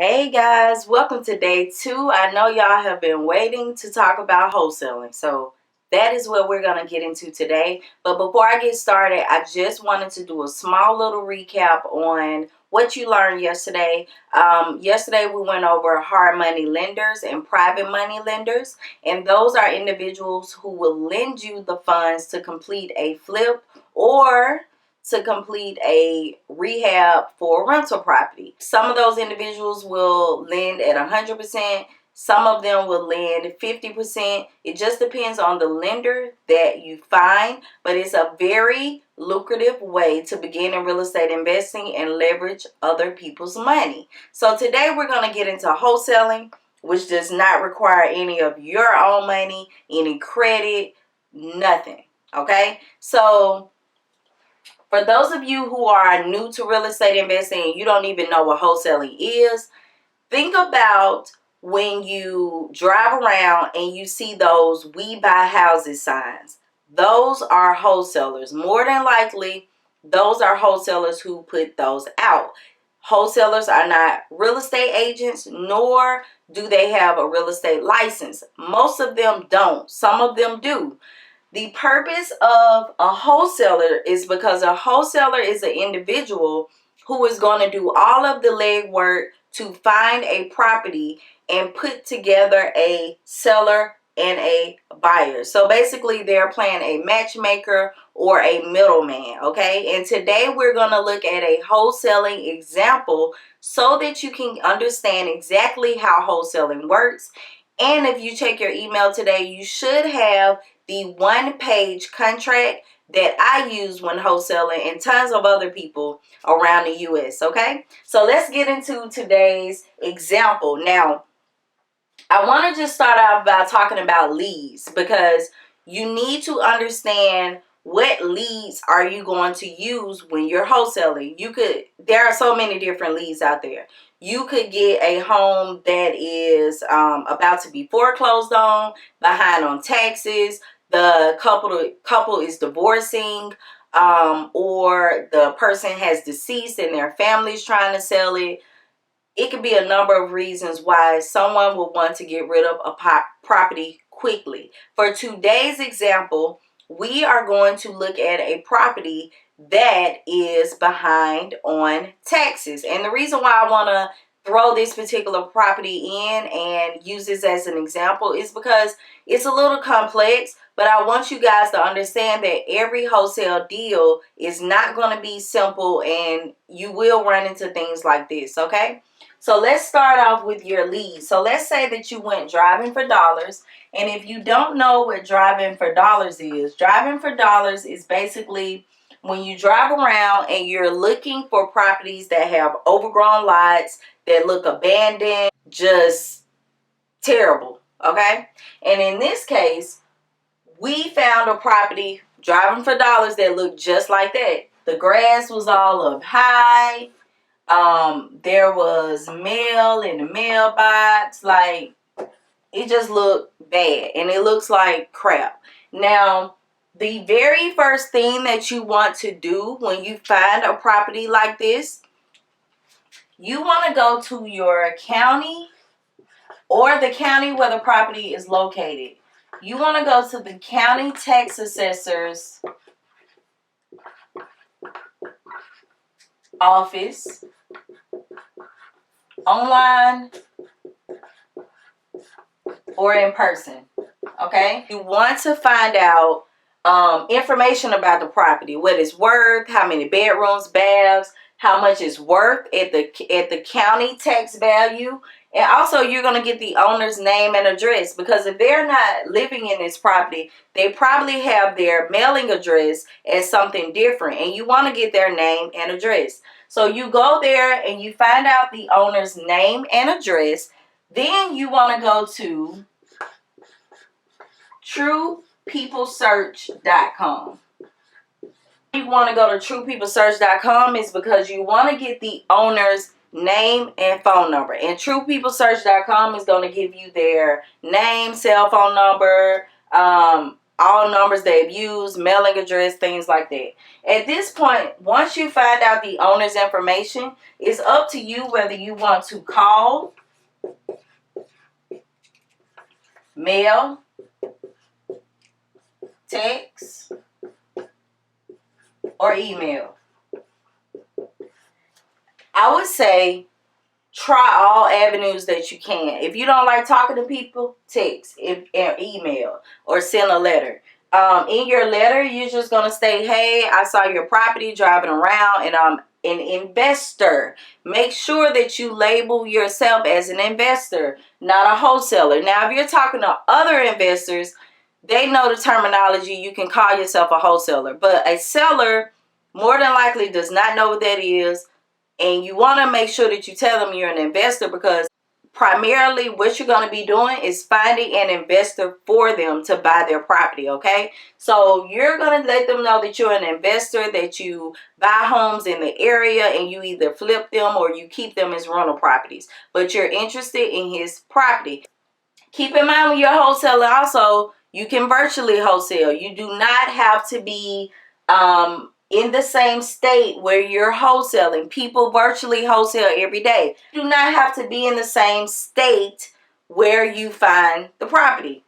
Hey guys, welcome to day 2. I know y'all have been waiting to talk about wholesaling, so that is what we're going to get into today. But before I get started, I just wanted to do a small little recap on what you learned yesterday. Yesterday we went over hard money lenders and private money lenders, and those are individuals who will lend you the funds to complete a flip or to complete a rehab for a rental property. Some of those individuals will lend at 100%. Some of them will lend 50%. It just depends on the lender that you find, but it's a very lucrative way to begin in real estate investing and leverage other people's money. So today we're going to get into wholesaling, which does not require any of your own money, any credit, nothing. Okay? So for those of you who are new to real estate investing and you don't even know what wholesaling is, think about when you drive around and you see those "We Buy Houses" signs. Those are wholesalers. More than likely, those are wholesalers who put those out. Wholesalers are not real estate agents, nor do they have a real estate license. Most of them don't. Some of them do. The purpose of a wholesaler is because a wholesaler is an individual who is going to do all of the legwork to find a property and put together a seller and a buyer. So basically they're playing a matchmaker or a middleman, okay? And today we're going to look at a wholesaling example so that you can understand exactly how wholesaling works. And if you check your email today, you should have the one-page contract that I use when wholesaling and tons of other people around the U.S., okay? So let's get into today's example. Now, I want to just start out by talking about leads because you need to understand what leads are you going to use when you're wholesaling. There are so many different leads out there. You could get a home that is about to be foreclosed on, behind on taxes, the couple is divorcing, or the person has deceased and their family's trying to sell it. It could be a number of reasons why someone will want to get rid of a property quickly. For today's example, we are going to look at a property that is behind on taxes. And the reason why I want to throw this particular property in and use this as an example is because it's a little complex, but I want you guys to understand that every wholesale deal is not going to be simple and you will run into things like this, okay? So let's start off with your lead. So let's say that you went driving for dollars. And if you don't know what driving for dollars is basically when you drive around and you're looking for properties that have overgrown lots, that look abandoned, just terrible, okay? And in this case, we found a property driving for dollars that looked just like that. The grass was all up high. There was mail in the mailbox. Like, it just looked bad and it looks like crap. Now, the very first thing that you want to do when you find a property like this, you want to go to your county or the county where the property is located. You want to go to the county tax assessor's office, online or in person, okay? You want to find out information about the property, what it's worth, how many bedrooms, baths, how much it's worth at the county tax value. And also you're going to get the owner's name and address, because if they're not living in this property, they probably have their mailing address as something different, and you want to get their name and address. So you go there and you find out the owner's name and address. Then you want to go to TruePeopleSearch.com. You want to go to TruePeopleSearch.com is because you want to get the owner's name and phone number. And TruePeopleSearch.com is going to give you their name, cell phone number, all numbers they've used, mailing address, things like that. At this point, once you find out the owner's information, it's up to you whether you want to call, mail, text, or email. I would say try all avenues that you can. If you don't like talking to people, text, email, or send a letter. In your letter, you're just going to say, hey, I saw your property driving around and I'm an investor. Make sure that you label yourself as an investor, not a wholesaler. Now, if you're talking to other investors, they know the terminology. You can call yourself a wholesaler. But a seller more than likely does not know what that is. And you want to make sure that you tell them you're an investor, because primarily what you're going to be doing is finding an investor for them to buy their property, okay? So you're going to let them know that you're an investor, that you buy homes in the area and you either flip them or you keep them as rental properties, but you're interested in his property. Keep in mind when you're a wholesaler also, you can virtually wholesale. You do not have to be in the same state where you're wholesaling. People virtually wholesale every day. You do not have to be in the same state where you find the property.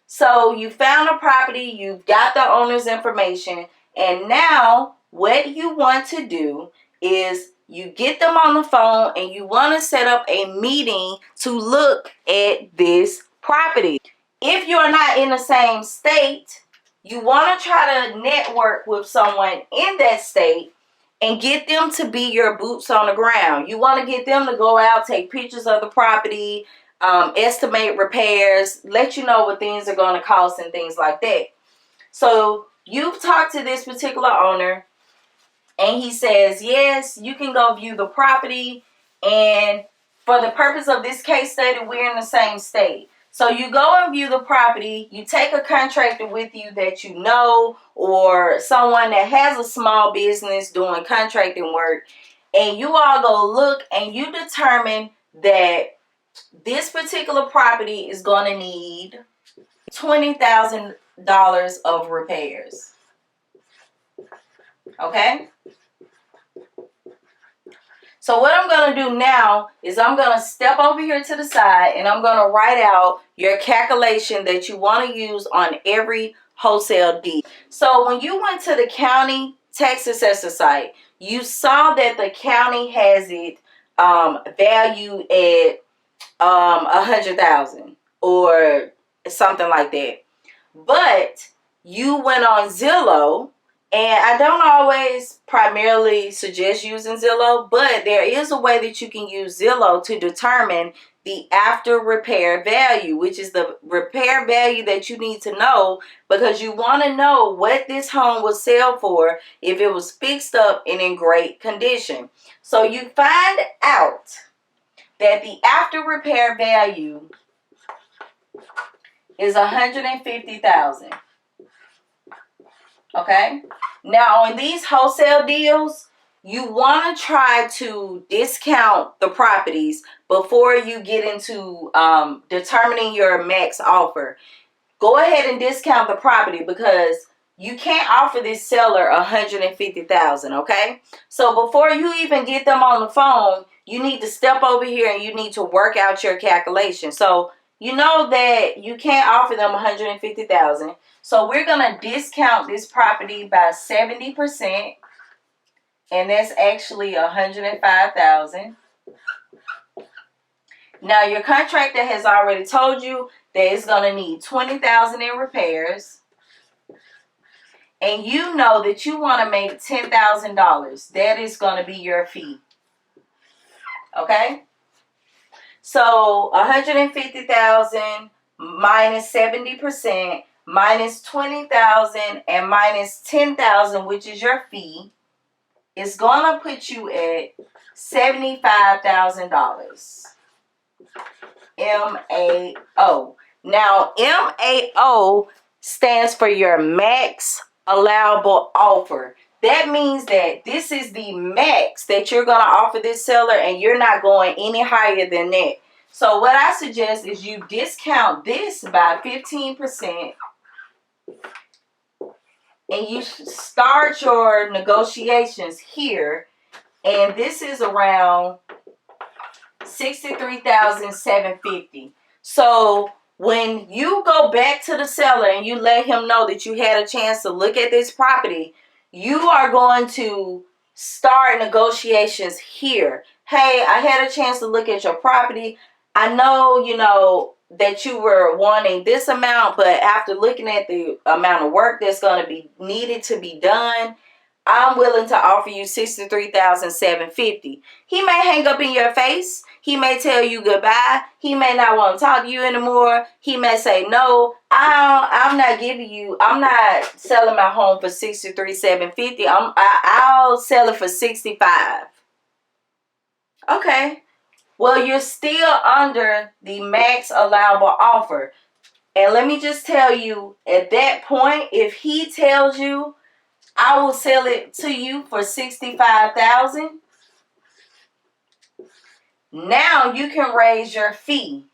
So you found a property, you've got the owner's information, and now what you want to do is you get them on the phone and you want to set up a meeting to look at this property. If you're not in the same state, you want to try to network with someone in that state and get them to be your boots on the ground. You want to get them to go out, take pictures of the property, estimate repairs, let you know what things are going to cost and things like that. So you've talked to this particular owner and he says, yes, you can go view the property. And for the purpose of this case study, we're in the same state. So you go and view the property, you take a contractor with you that you know, or someone that has a small business doing contracting work, and you all go look and you determine that this particular property is going to need $20,000 of repairs. Okay? So what I'm going to do now is I'm going to step over here to the side and I'm going to write out your calculation that you want to use on every wholesale deal. So when you went to the county tax assessor site, you saw that the county has it valued at $100,000 or something like that. But you went on Zillow. And I don't always primarily suggest using Zillow, but there is a way that you can use Zillow to determine the after repair value, which is the repair value that you need to know, because you want to know what this home will sell for if it was fixed up and in great condition. So you find out that the after repair value is $150,000. Okay? Now, on these wholesale deals, you want to try to discount the properties before you get into determining your max offer. Go ahead and discount the property because you can't offer this seller $150,000, okay? So before you even get them on the phone, you need to step over here and you need to work out your calculation. So you know that you can't offer them $150,000. So we're going to discount this property by 70%, and that's actually $105,000. Now your contractor has already told you that it's going to need $20,000 in repairs, and you know that you want to make $10,000. That is going to be your fee. Okay? So $150,000 minus 70%. Minus $20,000 and minus $10,000, which is your fee, is going to put you at $75,000. MAO. Now, MAO stands for your max allowable offer. That means that this is the max that you're going to offer this seller, and you're not going any higher than that. So what I suggest is you discount this by 15%. and you start your negotiations here, and this is around $63,750. So when you go back to the seller and you let him know that you had a chance to look at this property, you are going to start negotiations here. Hey, I had a chance to look at your property. I know, that you were wanting this amount, but after looking at the amount of work that's going to be needed to be done, I'm willing to offer you $63,750. He may hang up in your face. He may tell you goodbye. He may not want to talk to you anymore. He may say, no, I'm not selling my home for $63,750. I'll sell it for $65,000. Okay. Well, you're still under the max allowable offer. And let me just tell you, at that point, if he tells you, I will sell it to you for $65,000. Now you can raise your fee,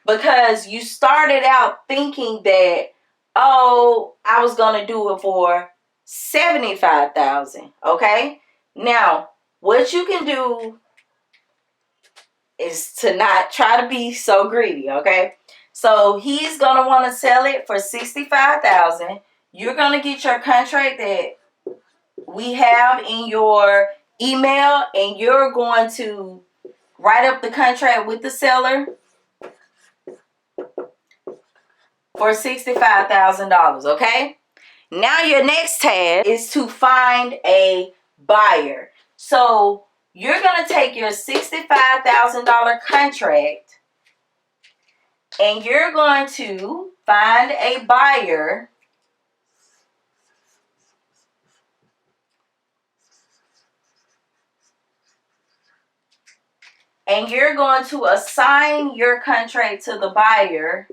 because you started out thinking that, oh, I was going to do it for $75,000. Okay. Now, what you can do is to not try to be so greedy. Okay. So he's going to want to sell it for $65,000. You're going to get your contract that we have in your email, and you're going to write up the contract with the seller for $65,000. Okay. Now your next task is to find a buyer. So you're going to take your $65,000 contract and you're going to find a buyer. And you're going to assign your contract to the buyer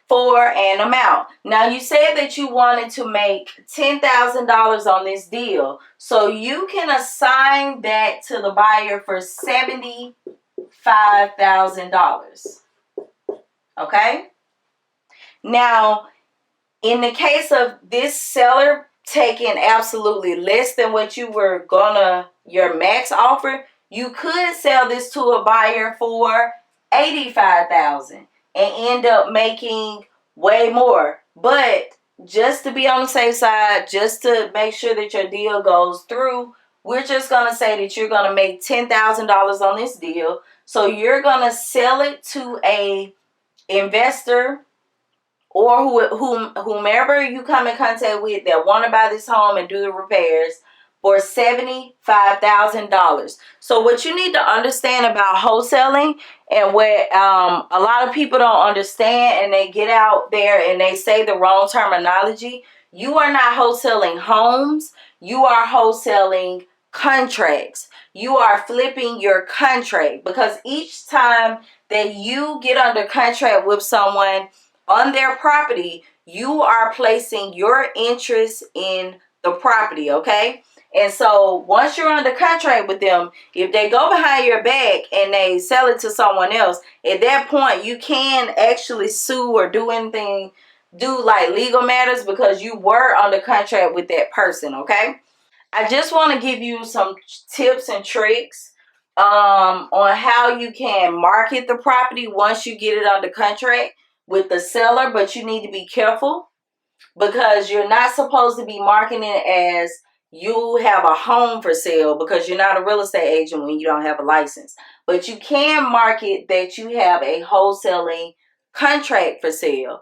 for an amount. Now, you said that you wanted to make $10,000 on this deal. So you can assign that to the buyer for $75,000. Okay? Now, in the case of this seller taking absolutely less than what you were your max offer, you could sell this to a buyer for $85,000 and end up making way more. But just to be on the safe side, just to make sure that your deal goes through, we're just going to say that you're going to make $10,000 on this deal. So you're going to sell it to a investor or whomever you come in contact with that want to buy this home and do the repairs for $75,000. So what you need to understand about wholesaling, and where a lot of people don't understand, and they get out there and they say the wrong terminology, you are not wholesaling homes. You are wholesaling contracts. You are flipping your contract, because each time that you get under contract with someone on their property, you are placing your interest in the property. Okay. And so once you're under contract with them, if they go behind your back and they sell it to someone else, at that point you can actually sue or do like legal matters, because you were under contract with that person. Okay. I just want to give you some tips and tricks on how you can market the property once you get it under contract with the seller. But you need to be careful, because you're not supposed to be marketing it as you have a home for sale, because you're not a real estate agent when you don't have a license. But you can market that you have a wholesaling contract for sale.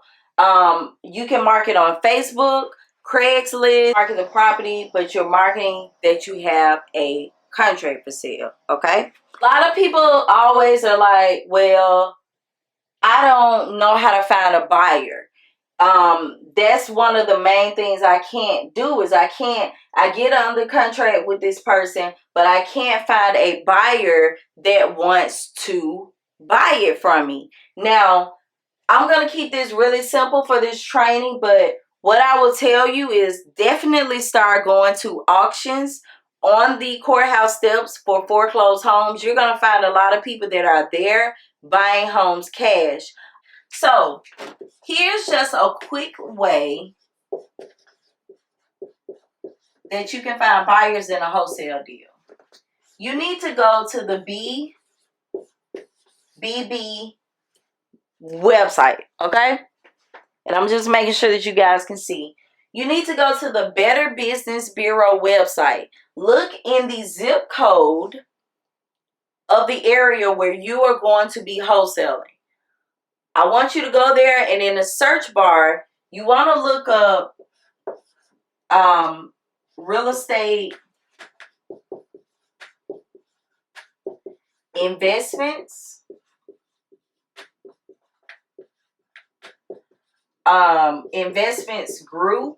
You can market on Facebook, Craigslist, market the property, but you're marketing that you have a contract for sale. Okay. A lot of people always are like, well, I don't know how to find a buyer. That's one of the main things I can't do. Is I get under contract with this person, but I can't find a buyer that wants to buy it from me. Now, I'm going to keep this really simple for this training, but what I will tell you is definitely start going to auctions on the courthouse steps for foreclosed homes. You're going to find a lot of people that are there buying homes cash. So here's just a quick way that you can find buyers in a wholesale deal. You need to go to the BB website, okay? And I'm just making sure that you guys can see. You need to go to the Better Business Bureau website. Look in the zip code of the area where you are going to be wholesaling. I want you to go there, and in the search bar, you want to look up real estate investments, investments group,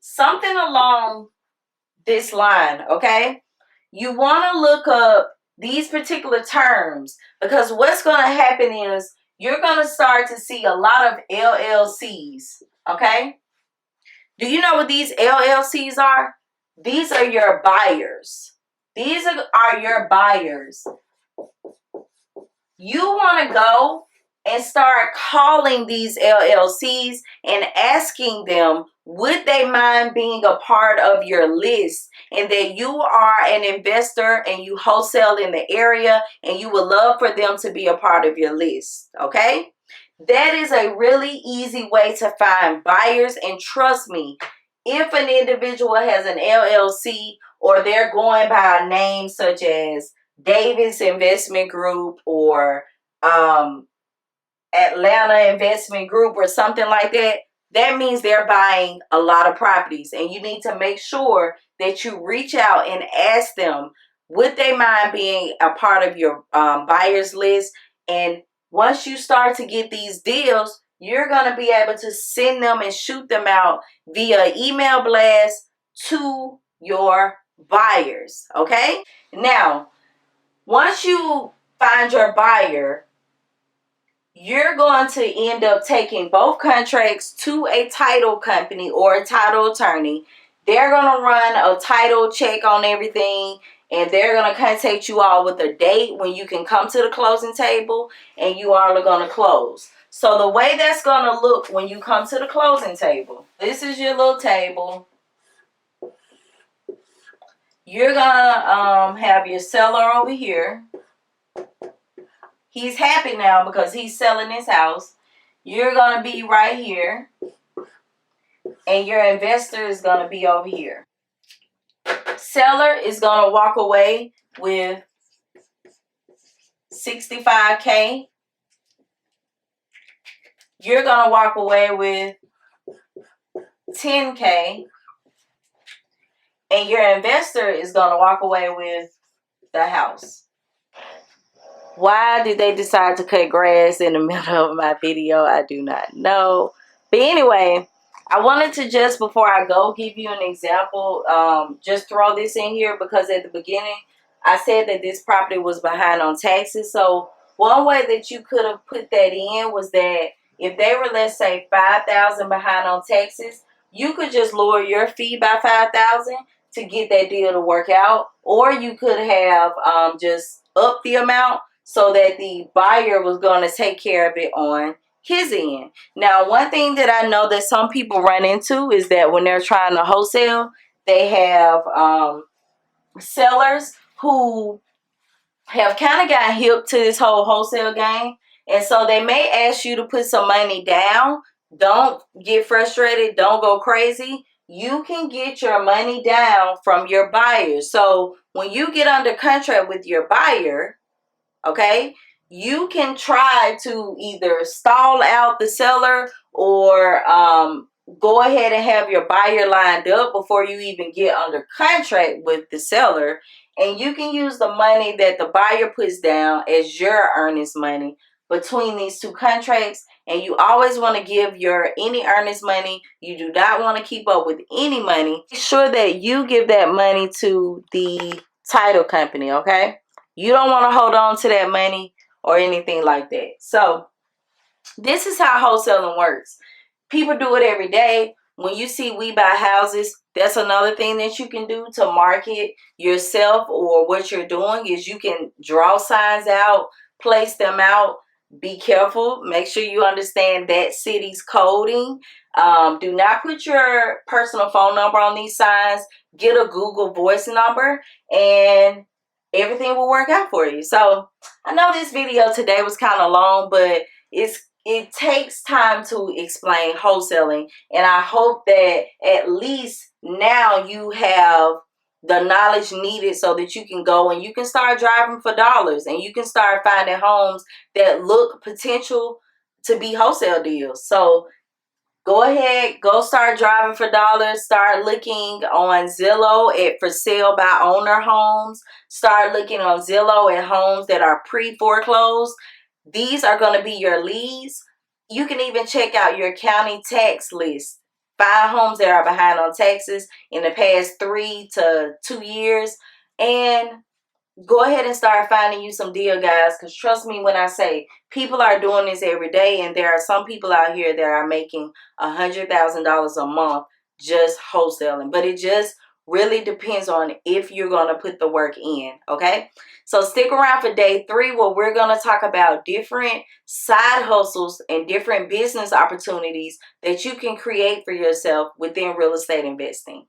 something along this line, okay? You want to look up these particular terms, because what's going to happen is you're going to start to see a lot of LLCs, okay? Do you know what these LLCs are? These are your buyers. These are your buyers. You want to go and start calling these LLCs and asking them, would they mind being a part of your list, and that you are an investor and you wholesale in the area and you would love for them to be a part of your list, okay? That is a really easy way to find buyers, and trust me, if an individual has an LLC or they're going by a name such as Davis Investment Group or Atlanta Investment Group or something like that, that means they're buying a lot of properties. And you need to make sure that you reach out and ask them, would they mind being a part of your buyers list? And once you start to get these deals, you're going to be able to send them and shoot them out via email blast to your buyers, okay? Now, once you find your buyer, you're going to end up taking both contracts to a title company or a title attorney. They're going to run a title check on everything, and they're going to contact you all with a date when you can come to the closing table and you all are going to close. So the way that's going to look when you come to the closing table, this is your little table. You're going to have your seller over here. He's happy now because he's selling his house. You're going to be right here. And your investor is going to be over here. Seller is going to walk away with $65K. You're going to walk away with $10K. And your investor is going to walk away with the house. Why did they decide to cut grass in the middle of my video? I do not know. But anyway, I wanted to just, before I go, give you an example. Just throw this in here because at the beginning, I said that this property was behind on taxes. So one way that you could have put that in was that if they were, let's say, $5,000 behind on taxes, you could just lower your fee by $5,000 to get that deal to work out. Or you could have just up the amount so that the buyer was going to take care of it on his end. Now, one thing that I know that some people run into is that when they're trying to wholesale, they have sellers who have kind of got hip to this whole wholesale game. And so they may ask you to put some money down. Don't get frustrated. Don't go crazy. You can get your money down from your buyer. So when you get under contract with your buyer, okay, you can try to either stall out the seller or go ahead and have your buyer lined up before you even get under contract with the seller. And you can use the money that the buyer puts down as your earnest money between these two contracts. And you always want to give your any earnest money. You do not want to keep up with any money. Make sure that you give that money to the title company, okay? You don't want to hold on to that money or anything like that. So this is how wholesaling works. People do it every day. When you see We Buy Houses, that's another thing that you can do to market yourself or what you're doing is you can draw signs out, place them out. be careful. Make sure you understand that city's coding. Do not put your personal phone number on these signs. Get a Google Voice number and everything will work out for you. So I know this video today was kind of long, but it takes time to explain wholesaling. And I hope that at least now you have the knowledge needed so that you can go and you can start driving for dollars and you can start finding homes that look potential to be wholesale deals. So go ahead, go start driving for dollars. Start looking on Zillow at for sale by owner homes. Start looking on Zillow at homes that are pre-foreclosed. These are going to be your leads. You can even check out your county tax list. Find homes that are behind on taxes in the past 3 to 2 years, and go ahead and start finding you some deal guys, because trust me when I say people are doing this every day, and there are some people out here that are making $100,000 a month just wholesaling. But it just really depends on if you're going to put the work in. Okay, so stick around for day 3 where we're going to talk about different side hustles and different business opportunities that you can create for yourself within real estate investing.